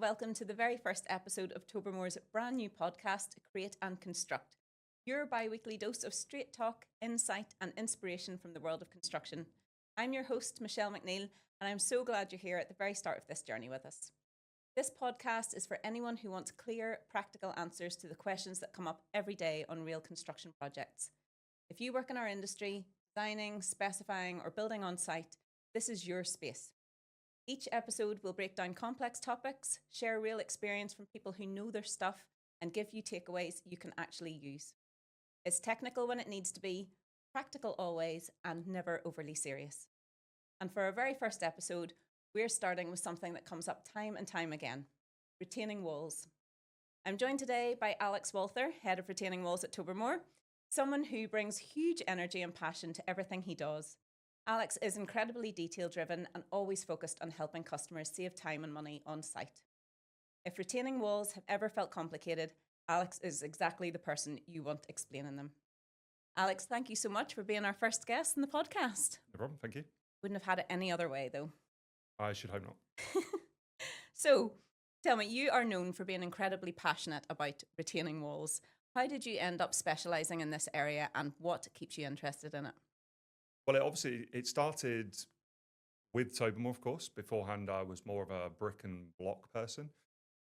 welcome to the very first episode of Tobermore's brand new podcast, Create and Construct, your bi-weekly dose of straight talk, insight and inspiration from the world of construction. I'm your host, Michelle McNeil, and I'm so glad you're here at the very start of this journey with us. This podcast is for anyone who wants clear, practical answers to the questions that come up every day on real construction projects. If you work in our industry, designing, specifying or building on site, this is your space. Each episode will break down complex topics, share real experience from people who know their stuff, and give you takeaways you can actually use. It's technical when it needs to be, practical always, and never overly serious. And for our very first episode, we're starting with something that comes up time and time again, retaining walls. I'm joined today by Alex Walther, Head of Retaining Walls at Tobermore, someone who brings huge energy and passion to everything he does. Alex is incredibly detail-driven and always focused on helping customers save time and money on site. If retaining walls have ever felt complicated, Alex is exactly the person you want explaining them. Alex, thank you so much for being our first guest in the podcast. No problem, thank you. Wouldn't have had it any other way, though. I should hope not. So, tell me, you are known for being incredibly passionate about retaining walls. How did you end up specialising in this area and what keeps you interested in it? Well, it started with Tobermore, of course. Beforehand, I was more of a brick and block person.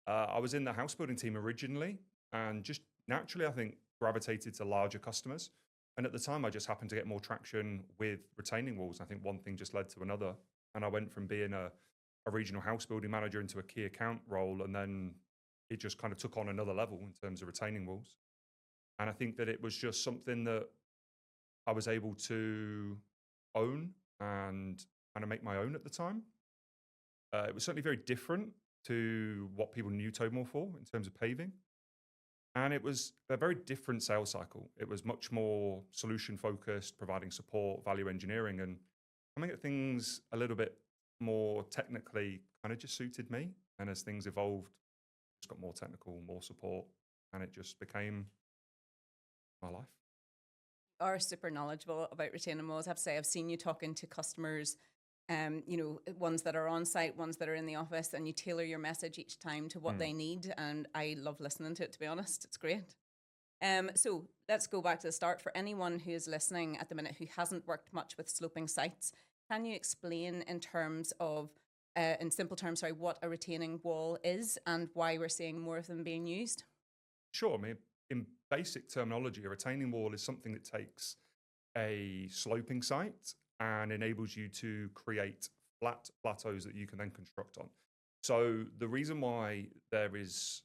I was in the house building team originally and just naturally, I think, gravitated to larger customers. And at the time, I just happened to get more traction with retaining walls. I think one thing just led to another. And I went from being a regional house building manager into a key account role. And then it just kind of took on another level in terms of retaining walls. And I think that it was just something that I was able to own and kind of make my own at the time. It was certainly very different to what people knew Tobermore for in terms of paving. And it was a very different sales cycle. It was much more solution focused, providing support, value engineering, and coming at things a little bit more technically kind of just suited me. And as things evolved, just got more technical, more support, and it just became my life. Are super knowledgeable about retaining walls. I have to say, I've seen you talking to customers, ones that are on site, ones that are in the office, and you tailor your message each time to what they need. And I love listening to it, to be honest. It's great. So let's go back to the start. For anyone who is listening at the minute who hasn't worked much with sloping sites, can you explain in simple terms, what a retaining wall is and why we're seeing more of them being used? Sure. I mean, in basic terminology, a retaining wall is something that takes a sloping site and enables you to create flat plateaus that you can then construct on. So the reason why there is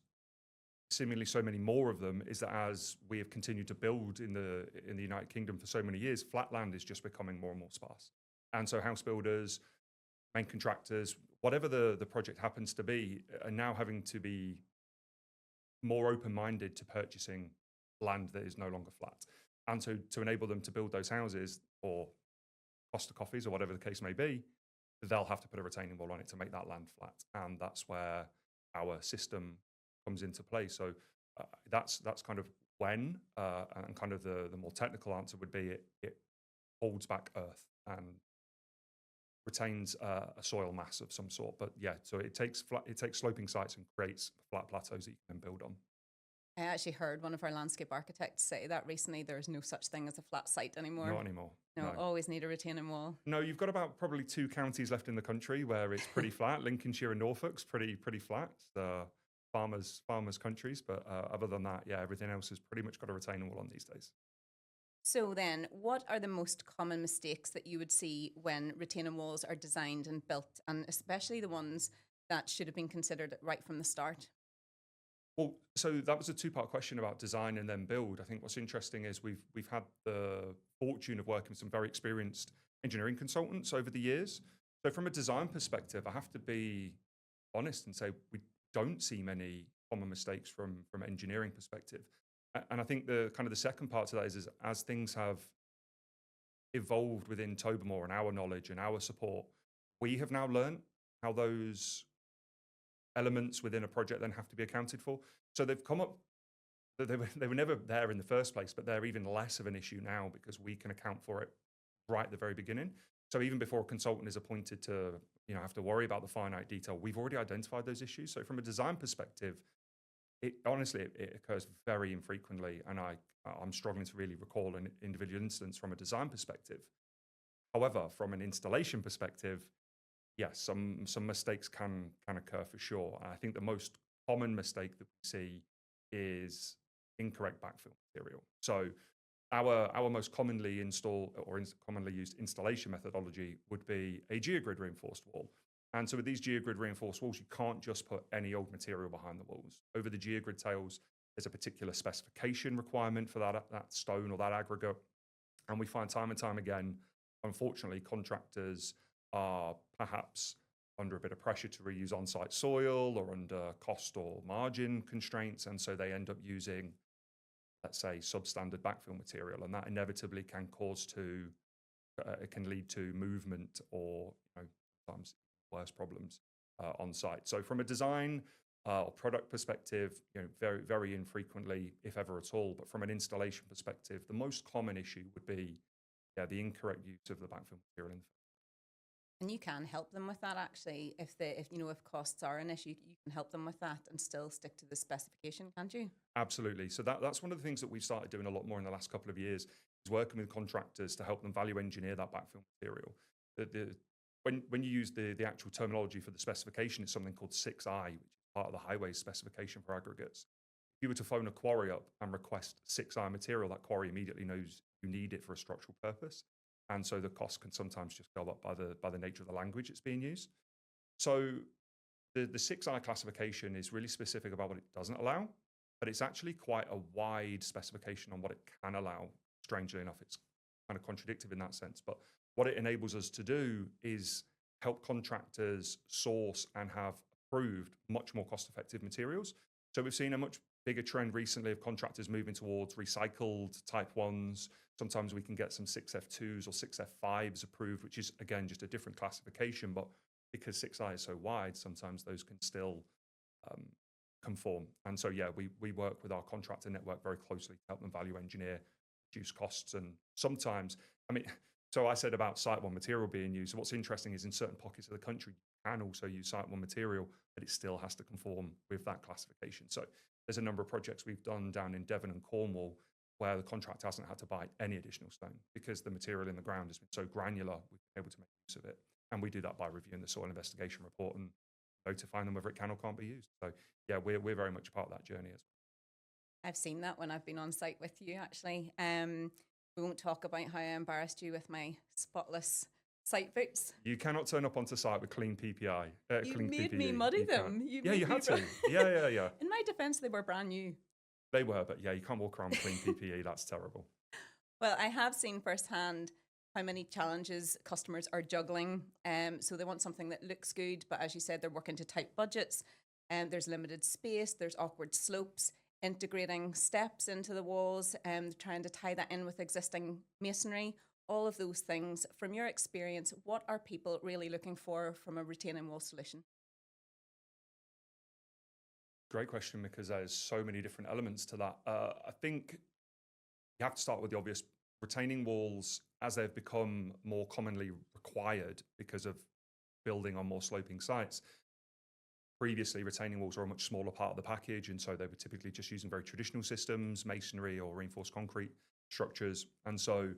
seemingly so many more of them is that as we have continued to build in the United Kingdom for so many years, flat land is just becoming more and more sparse. And so house builders, main contractors, whatever the project happens to be, are now having to be more open-minded to purchasing land that is no longer flat. And so to enable them to build those houses or Costa coffees or whatever the case may be, they'll have to put a retaining wall on it to make that land flat. And that's where our system comes into play. So that's kind of when, and kind of the more technical answer would be it holds back earth and retains a soil mass of some sort. But yeah, so it takes sloping sites and creates flat plateaus that you can then build on. I actually heard one of our landscape architects say that recently. There's no such thing as a flat site anymore. Not anymore. No, always need a retaining wall. No, you've got about probably 2 counties left in the country where it's pretty flat. Lincolnshire and Norfolk's pretty flat. Farmers' countries, but other than that, yeah, everything else has pretty much got a retaining wall on these days. So then, what are the most common mistakes that you would see when retaining walls are designed and built, and especially the ones that should have been considered right from the start? Well, so that was a 2-part question about design and then build. I think what's interesting is we've had the fortune of working with some very experienced engineering consultants over the years. So from a design perspective, I have to be honest and say we don't see many common mistakes from engineering perspective. And I think the second part to that is as things have evolved within Tobermore and our knowledge and our support, we have now learned how those elements within a project then have to be accounted for. So they've come up, they were never there in the first place, but they're even less of an issue now because we can account for it right at the very beginning. So even before a consultant is appointed to, have to worry about the finite detail, we've already identified those issues. So from a design perspective, it honestly it occurs very infrequently, and I'm struggling to really recall an individual instance from a design perspective. However, from an installation perspective, yes, some mistakes can occur for sure. And I think the most common mistake that we see is incorrect backfill material. So our most commonly installed or commonly used installation methodology would be a geogrid reinforced wall. And so with these geogrid reinforced walls, you can't just put any old material behind the walls. Over the geogrid tails, there's a particular specification requirement for that stone or that aggregate. And we find time and time again, unfortunately, contractors are perhaps under a bit of pressure to reuse on-site soil or under cost or margin constraints. And so they end up using, let's say, substandard backfill material. And that inevitably can it can lead to movement or sometimes worse problems on site. So from a design or product perspective, very, very infrequently, if ever at all, but from an installation perspective, the most common issue would be the incorrect use of the backfill material. And you can help them with that actually. If costs are an issue, you can help them with that and still stick to the specification, can't you? Absolutely. So that's one of the things that we've started doing a lot more in the last couple of years, is working with contractors to help them value engineer that backfill material. When you use the actual terminology for the specification, it's something called 6I, which is part of the highway specification for aggregates. If you were to phone a quarry up and request 6I material, that quarry immediately knows you need it for a structural purpose. And so the cost can sometimes just go up by the nature of the language it's being used. So the 6I classification is really specific about what it doesn't allow, but it's actually quite a wide specification on what it can allow. Strangely enough, it's kind of contradictory in that sense. But what it enables us to do is help contractors source and have approved much more cost-effective materials. So we've seen a much bigger trend recently of contractors moving towards recycled type 1s. Sometimes we can get some 6F2s or 6F5s approved, which is, again, just a different classification. But because 6I is so wide, sometimes those can still conform. And so, we work with our contractor network very closely to help them value engineer, reduce costs. And sometimes, so I said about Site 1 material being used. So what's interesting is in certain pockets of the country, you can also use Site 1 material, but it still has to conform with that classification. So there's a number of projects we've done down in Devon and Cornwall where the contractor hasn't had to buy any additional stone because the material in the ground has been so granular, we've been able to make use of it. And we do that by reviewing the soil investigation report and notifying them whether it can or can't be used. So we're very much a part of that journey as well. I've seen that when I've been on site with you, actually. We won't talk about how I embarrassed you with my spotless site boots. You cannot turn up onto site with clean PPI. You clean made PPE. me muddy them. You had to. Yeah. In my defense, they were brand new. They were, but you can't walk around with clean PPE. That's terrible. Well, I have seen firsthand how many challenges customers are juggling. So they want something that looks good, but as you said, they're working to tight budgets. There's limited space, there's awkward slopes, integrating steps into the walls, trying to tie that in with existing masonry, all of those things. From your experience, what are people really looking for from a retaining wall solution? Great question, because there's so many different elements to that. I think you have to start with the obvious. Retaining walls, as they've become more commonly required because of building on more sloping sites, previously retaining walls were a much smaller part of the package, and so they were typically just using very traditional systems, masonry or reinforced concrete structures. And so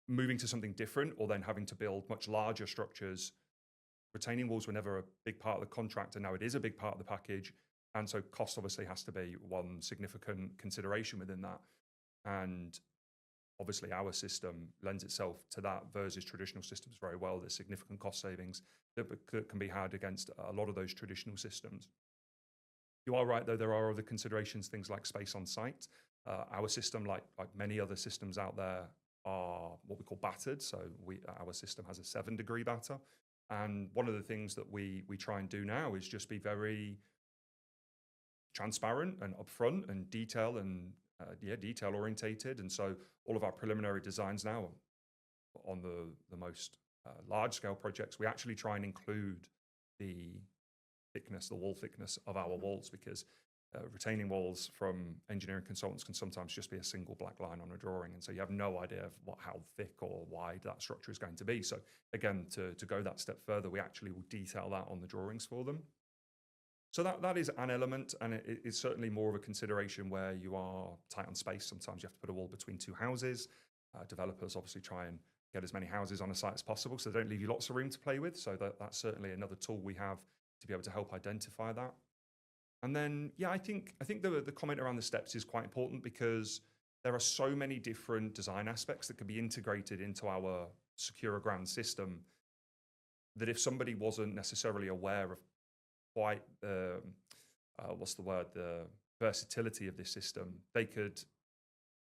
moving to something different, or then having to build much larger structures, retaining walls were never a big part of the contract, and now it is a big part of the package. And so cost obviously has to be one significant consideration within that. And obviously our system lends itself to that versus traditional systems very well. There's significant cost savings that can be had against a lot of those traditional systems. You are right, though, there are other considerations, things like space on site. Our system, like many other systems out there, are what we call battered. So our system has a 7-degree batter. And one of the things that we try and do now is just be very transparent and upfront and detail orientated. And so all of our preliminary designs now on the most large scale projects, we actually try and include the wall thickness of our walls, because retaining walls from engineering consultants can sometimes just be a single black line on a drawing, and so you have no idea of how thick or wide that structure is going to be. So again, to go that step further, we actually will detail that on the drawings for them. So that is an element, and it's certainly more of a consideration where you are tight on space. Sometimes you have to put a wall between two houses. Developers obviously try and get as many houses on a site as possible, so they don't leave you lots of room to play with. So that's certainly another tool we have to be able to help identify that. And then, yeah, I think the comment around the steps is quite important, because there are so many different design aspects that can be integrated into our Secura ground system, that if somebody wasn't necessarily aware of quite the versatility of this system, they could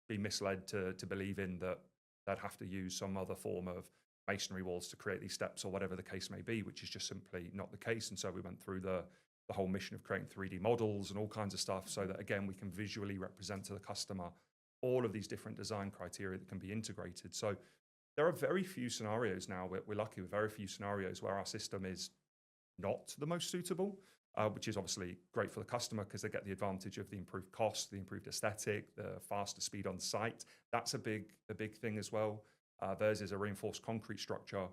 be misled to believe in that they'd have to use some other form of masonry walls to create these steps or whatever the case may be, which is just simply not the case. And so we went through the whole mission of creating 3D models and all kinds of stuff, so that again we can visually represent to the customer all of these different design criteria that can be integrated. So there are very few scenarios now, we're lucky with very few scenarios where our system is not the most suitable, which is obviously great for the customer because they get the advantage of the improved cost, the improved aesthetic, the faster speed on site. That's a big thing as well. Theirs is a reinforced concrete structure.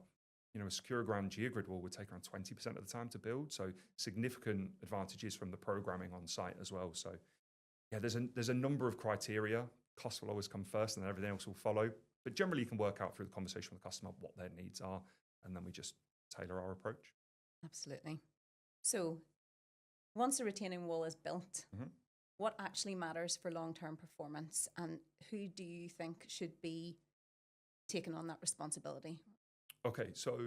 A Secura ground geogrid wall would take around 20% of the time to build, so significant advantages from the programming on site as well. So yeah, there's a number of criteria. Cost will always come first, and then everything else will follow. But generally, you can work out through the conversation with the customer what their needs are, and then we just tailor our approach. Absolutely. So once a retaining wall is built, what actually matters for long-term performance, and who do you think should be taking on that responsibility? Okay, so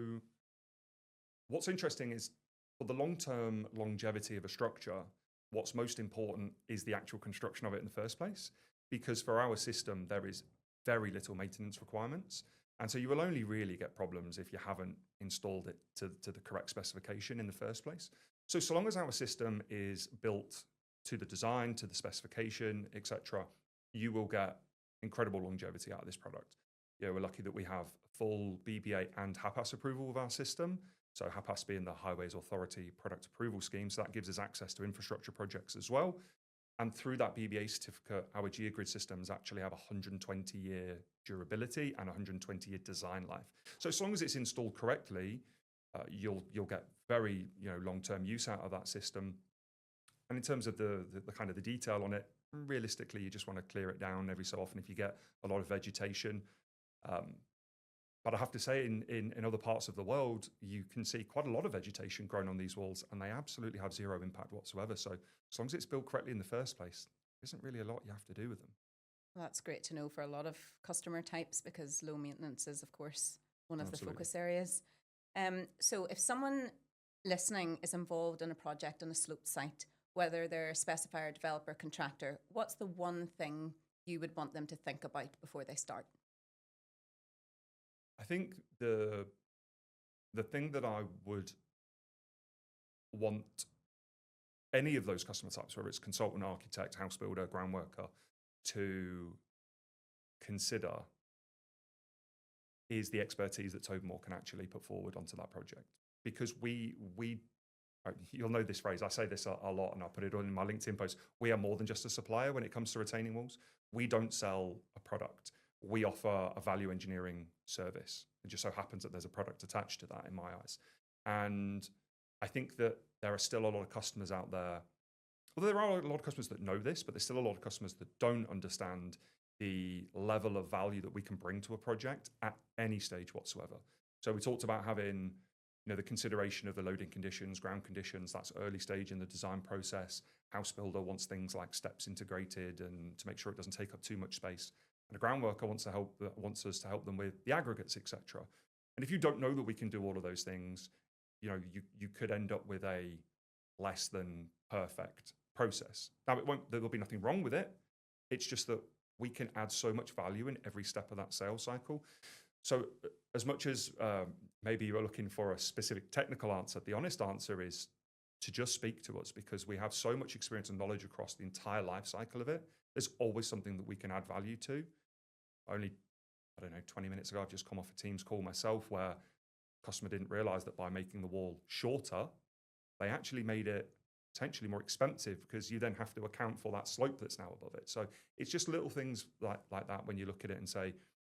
what's interesting is, for the long-term longevity of a structure, what's most important is the actual construction of it in the first place, because for our system, there is very little maintenance requirements. And so you will only really get problems if you haven't installed it to the correct specification in the first place. So long as our system is built to the design, to the specification, etc., you will get incredible longevity out of this product. We're lucky that we have full BBA and HAPAS approval of our system. So HAPAS being the Highways Authority Product Approval Scheme. So that gives us access to infrastructure projects as well. And through that BBA certificate, our geogrid systems actually have 120-year durability and 120-year design life. So as long as it's installed correctly, you'll get very long-term use out of that system. And in terms of the kind of the detail on it, realistically, you just want to clear it down every so often if you get a lot of vegetation. But I have to say, in other parts of the world, you can see quite a lot of vegetation grown on these walls, and they absolutely have zero impact whatsoever. So as long as it's built correctly in the first place, there isn't really a lot you have to do with them. Well, that's great to know for a lot of customer types, because low maintenance is, of course, one of the focus areas. So if someone listening is involved in a project on a sloped site, whether they're a specifier, developer, contractor, what's the one thing you would want them to think about before they start? I think the thing that I would want any of those customer types, whether it's consultant, architect, house builder, ground worker, to consider is the expertise that Tobermore can actually put forward onto that project. Because you'll know this phrase, I say this a lot, and I'll put it on in my LinkedIn post, we are more than just a supplier when it comes to retaining walls. We don't sell a product. We offer a value engineering service. It just so happens that there's a product attached to that in my eyes. And I think that there are still a lot of customers out there, although there are a lot of customers that know this, but there's still a lot of customers that don't understand the level of value that we can bring to a project at any stage whatsoever. So we talked about having the consideration of the loading conditions, ground conditions, that's early stage in the design process. House builder wants things like steps integrated and to make sure it doesn't take up too much space. And a ground worker wants us to help them with the aggregates, etc. And if you don't know that we can do all of those things, you could end up with a less than perfect process. Now, there'll be nothing wrong with it. It's just that we can add so much value in every step of that sales cycle. So as much as maybe you're looking for a specific technical answer, the honest answer is to just speak to us, because we have so much experience and knowledge across the entire life cycle of it. There's always something that we can add value to. Only, 20 minutes ago, I've just come off a Teams call myself where a customer didn't realize that by making the wall shorter, they actually made it potentially more expensive because you then have to account for that slope that's now above it. So it's just little things like that when you look at it and say,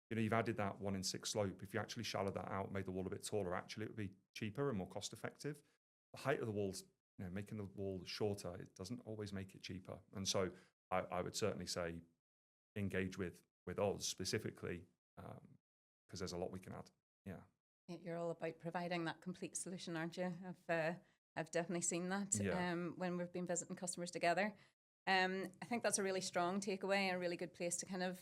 you've added that 1 in 6 slope. If you actually shallowed that out, made the wall a bit taller, actually it would be cheaper and more cost effective. The height of the walls, making the wall shorter, it doesn't always make it cheaper. And so I would certainly say engage with us specifically, because there's a lot we can add. Yeah. You're all about providing that complete solution, aren't you? I've definitely seen that when we've been visiting customers together. I think that's a really strong takeaway and a really good place to kind of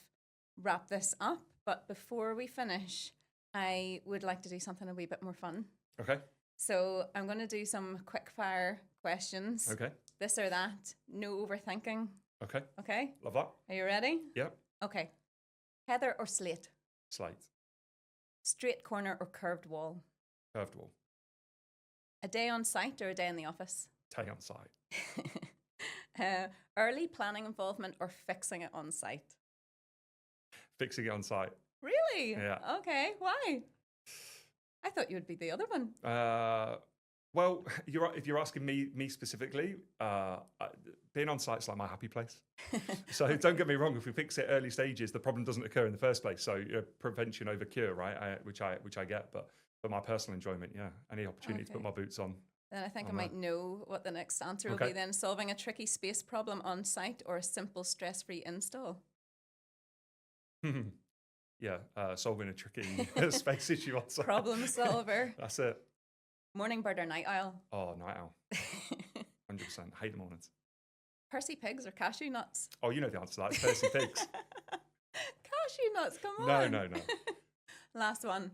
wrap this up. But before we finish, I would like to do something a wee bit more fun. Okay. So I'm going to do some quick fire questions. Okay. This or that. No overthinking. Okay. Okay. Love that. Are you ready? Yep. Okay. Heather or slate? Slate. Straight corner or curved wall? Curved wall. A day on site or a day in the office? Day on site. Early planning involvement or fixing it on site? Fixing it on site. Really? Yeah. Okay. Why? I thought you would be the other one. Well, if you're asking me specifically, being on site's like my happy place. So don't get me wrong. If we fix it early stages, the problem doesn't occur in the first place. So prevention over cure, right? Which I get, but for my personal enjoyment, any opportunity to put my boots on. Then I think I might know what the next answer will be. Then solving a tricky space problem on site or a simple stress-free install. Solving a tricky space issue on site. Problem solver. That's it. Morning bird or night owl? Oh, night owl. 100%. Hate the mornings. Percy pigs or cashew nuts? Oh, you know the answer to that. It's Percy pigs. Cashew nuts, come on. No. Last one.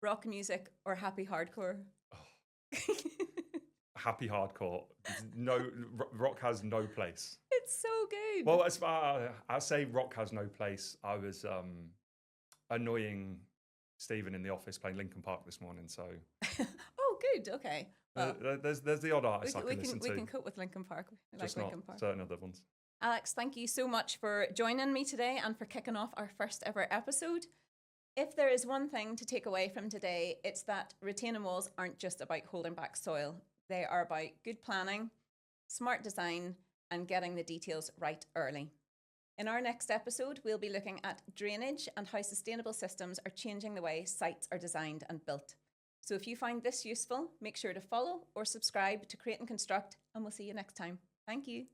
Rock music or happy hardcore? Oh. Happy hardcore. Rock has no place. It's so good. Well, I say rock has no place. I was annoying Stephen in the office playing Linkin Park this morning, so. Oh, good. Okay. Well, there's the odd artist I can listen to. We can cope with Linkin Park. We Just like not Linkin Park. certain other ones. Alex, thank you so much for joining me today and for kicking off our first ever episode. If there is one thing to take away from today, it's that retaining walls aren't just about holding back soil. They are about good planning, smart design, and getting the details right early. In our next episode, we'll be looking at drainage and how sustainable systems are changing the way sites are designed and built. So if you find this useful, make sure to follow or subscribe to Create and Construct, and we'll see you next time. Thank you.